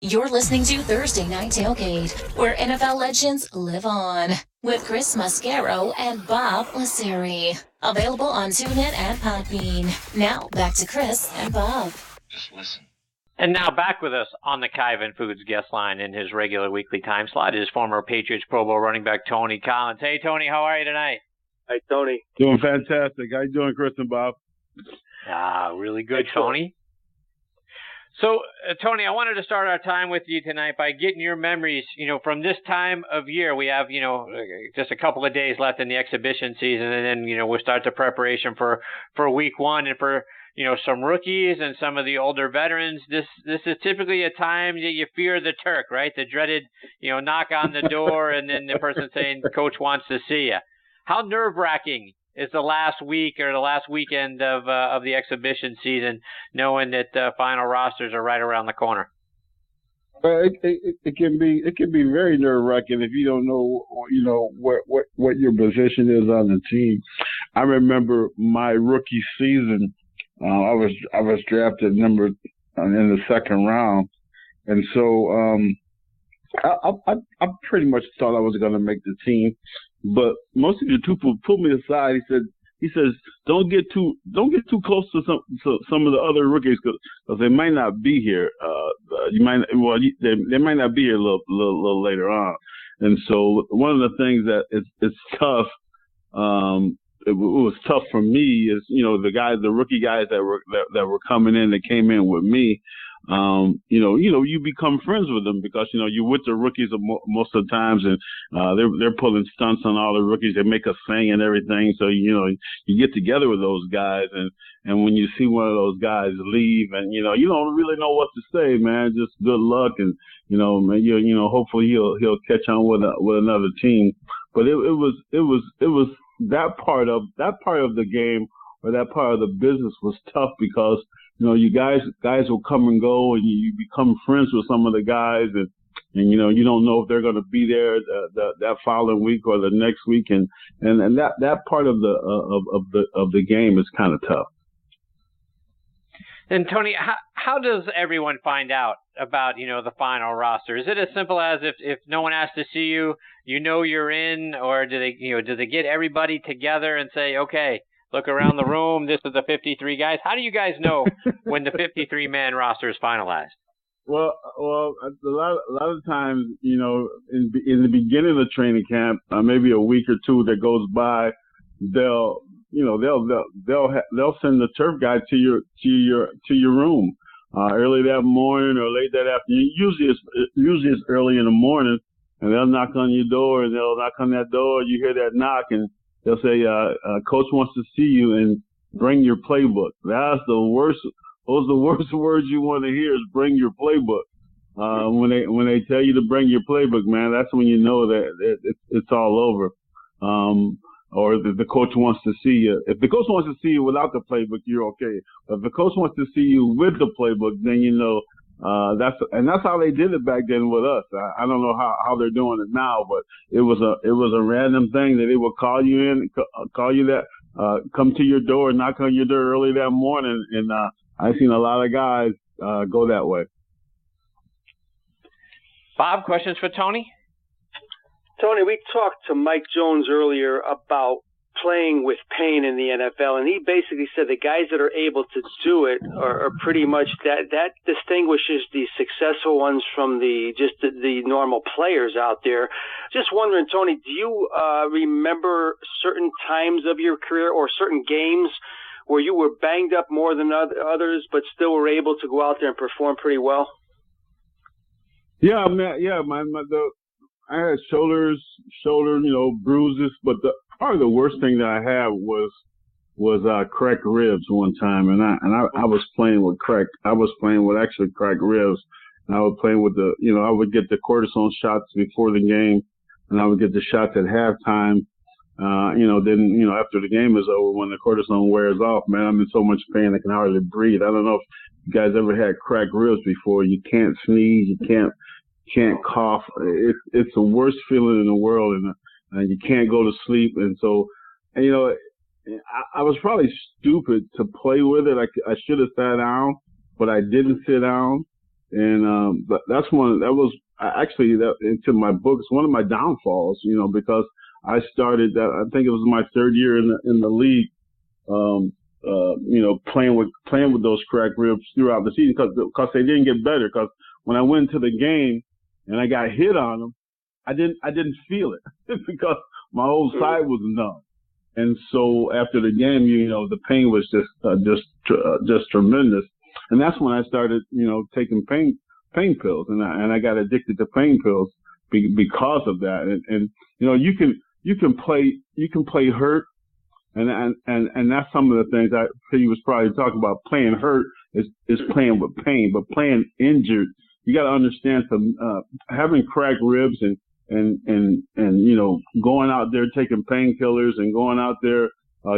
You're listening to Thursday Night Tailgate, where NFL legends live on, with Chris Mascaro and Bob Lasseri. Available on TuneIn and Podbean. Now, back to Chris and Bob. Just listen. And now back with us on the Kyvan Foods guest line in his regular weekly time slot is former Patriots Pro Bowl running back Tony Collins. Hey, Tony, how are you tonight? Hi, Tony. Doing fantastic. How you doing, Chris and Bob? Really good, Tony. So, Tony, I wanted to start our time with you tonight by getting your memories, from this time of year. We have, just a couple of days left in the exhibition season, and then, we'll start the preparation for week one. And for, some rookies and some of the older veterans, this is typically a time that you fear the Turk, right? The dreaded, knock on the door and then the person saying, Coach wants to see you. How nerve-wracking is the last week or the last weekend of the exhibition season, knowing that final rosters are right around the corner? It can be very nerve-wracking if you don't know what your position is on the team. I remember my rookie season. I was drafted in the second round, and so I pretty much thought I was going to make the team. But most of the people pulled me aside. He says, don't get too close to some of the other rookies because they might not be here. They might not be here a little later on. And so one of the things that it's tough. It was tough for me is the rookie guys that were coming in, that came in with me. You become friends with them because, you're with the rookies most of the times, and they're pulling stunts on all the rookies. They make us sing and everything. So, you get together with those guys, and when you see one of those guys leave and, you don't really know what to say, man, just good luck. And, hopefully he'll catch on with another team. But it was that part of the game, or that part of the business was tough because, you guys will come and go, and you become friends with some of the guys, and you don't know if they're going to be there that following week or the next week, and that part of the game is kind of tough. And Tony, how does everyone find out about the final roster? Is it as simple as if no one asks to see you, you're in, or do they get everybody together and say, okay, look around the room, this is the 53 guys? How do you guys know when the 53-man roster is finalized? Well, a lot of times, in the beginning of the training camp, maybe a week or two that goes by, they'll send the turf guy to your room early that morning or late that afternoon. Usually it's early in the morning, and they'll knock on your door, and they'll knock on that door. You hear that knock, and they'll say, Coach wants to see you and bring your playbook. That's the worst. Those are the worst words you want to hear, is bring your playbook. When they tell you to bring your playbook, man, that's when you know that it's all over. Or the coach wants to see you. If the coach wants to see you without the playbook, you're okay. But if the coach wants to see you with the playbook, then that's how they did it back then with us. I don't know how they're doing it now, but it was a random thing that they would call you in, come to your door, knock on your door early that morning, and I've seen a lot of guys go that way. Bob, questions for Tony? Tony, we talked to Mike Jones earlier about playing with pain in the NFL, and he basically said the guys that are able to do it are pretty much that distinguishes the successful ones from the normal players out there. Just wondering, Tony, do you remember certain times of your career or certain games where you were banged up more than others, but still were able to go out there and perform pretty well? Yeah, man. Yeah, I had shoulder, bruises, but probably the worst thing that I had was cracked ribs one time, and I was playing with cracked ribs, and I was playing with I would get the cortisone shots before the game, and I would get the shots at halftime. Then after the game is over, when the cortisone wears off, man, I'm in so much pain I can hardly breathe. I don't know if you guys ever had cracked ribs before. You can't sneeze, you can't cough. It's the worst feeling in the world, and you can't go to sleep. And so, I was probably stupid to play with it. I should have sat down, but I didn't sit down. And but that was actually into my book. It's one of my downfalls, because I started that. I think it was my third year in the league. Playing with those cracked ribs throughout the season because they didn't get better. Because when I went to the game and I got hit on them, I didn't feel it because my whole side was numb. And so after the game, the pain was just tremendous. And that's when I started, taking pain pills, and I got addicted to pain pills because of that. And you can play hurt. And that's some of the things he was probably talking about. Playing hurt is playing with pain, but playing injured, you got to understand having cracked ribs and going out there taking painkillers and going out there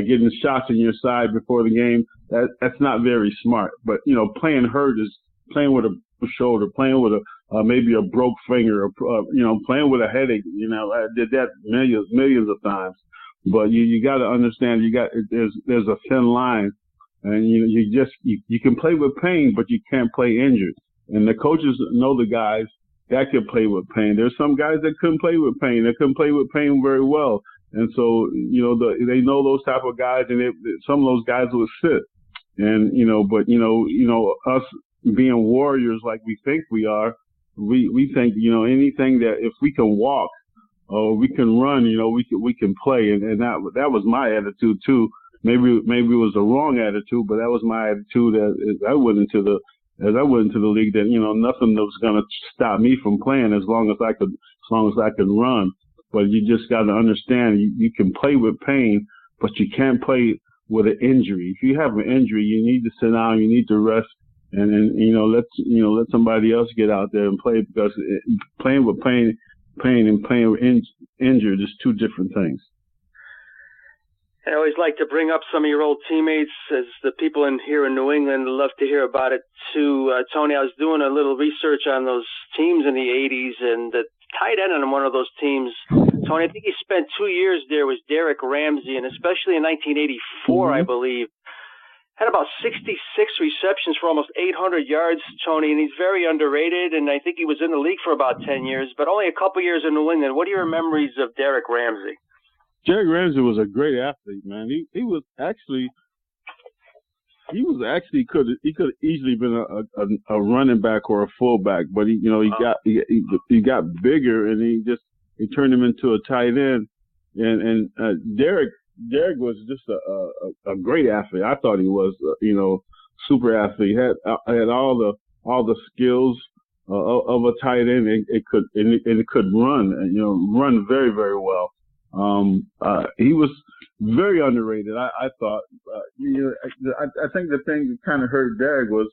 getting shots in your side before the game. That's not very smart. But playing hurt is playing with a shoulder, playing with maybe a broke finger, playing with a headache. I did that millions of times. But you got to understand, there's a thin line, and you can play with pain, but you can't play injured. And the coaches know the guys that can play with pain. There's some guys that couldn't play with pain. They couldn't play with pain very well, and so they know those type of guys, and some of those guys would sit. And but us being warriors like we think we are, we think anything that if we can walk. Oh, we can run, we can play, and that was my attitude too. Maybe it was the wrong attitude, but that was my attitude as I went into the league. That nothing was going to stop me from playing as long as I could run. But you just got to understand, you can play with pain, but you can't play with an injury. If you have an injury, you need to sit down, you need to rest, and let somebody else get out there and play, because playing with pain and playing injured is two different things. I always like to bring up some of your old teammates, as the people here in New England love to hear about it too. Tony, I was doing a little research on those teams in the 80s, and the tight end on one of those teams, Tony, I think he spent 2 years there, was Derek Ramsey, and especially in 1984, I believe, had about 66 receptions for almost 800 yards, Tony, and he's very underrated, and I think he was in the league for about 10 years, but only a couple years in New England. What are your memories of Derek Ramsey? Derek Ramsey was a great athlete, man. He could have easily been a running back or a fullback, but he got bigger, and he turned him into a tight end, and Derek was just a great athlete. I thought he was, super athlete. He had all the skills of a tight end. It could run, run very, very well. He was very underrated. I thought. I think the thing that kind of hurt Derek was,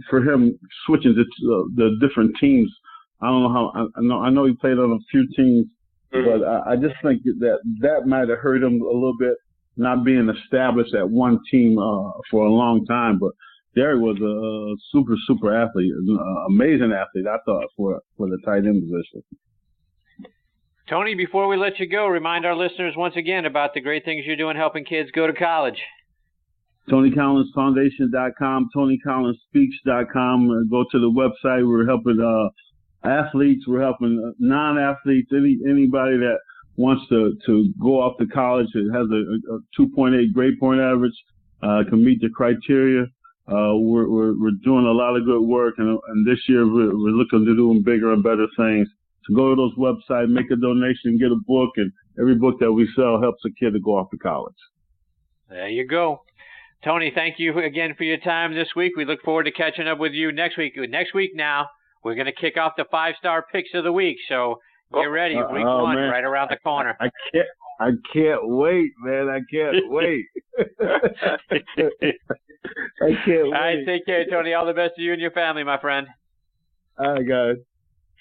for him switching to the different teams. I don't know how. I know he played on a few teams. But I just think that might have hurt him a little bit, not being established at one team for a long time. But Derek was a super, super athlete, an amazing athlete, I thought, for the tight end position. Tony, before we let you go, remind our listeners once again about the great things you're doing helping kids go to college. TonyCollinsFoundation.com, TonyCollinsSpeaks.com. Go to the website. We're helping athletes, we're helping non-athletes, anybody that wants to go off to college and has a 2.8 grade point average, can meet the criteria. We're doing a lot of good work, and this year we're looking to do bigger and better things. So go to those websites, make a donation, get a book, and every book that we sell helps a kid to go off to college. There you go. Tony, thank you again for your time this week. We look forward to catching up with you next week. Next week now, we're going to kick off the 5-star picks of the week, so get ready. Week 1, man. Right around the corner. I can't wait, man. I can't wait. I can't wait. All right, take care, Tony. All the best to you and your family, my friend. All right, guys.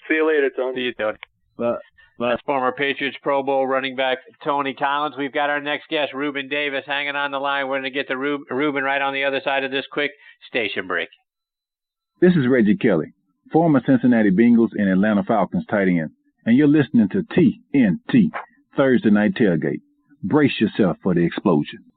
See you later, Tony. See you, Tony. Bye. That's former Patriots Pro Bowl running back Tony Collins. We've got our next guest, Ruben Davis, hanging on the line. We're going to get to Ruben right on the other side of this quick station break. This is Reggie Kelly, former Cincinnati Bengals and Atlanta Falcons tight end, and you're listening to TNT, Thursday Night Tailgate. Brace yourself for the explosion.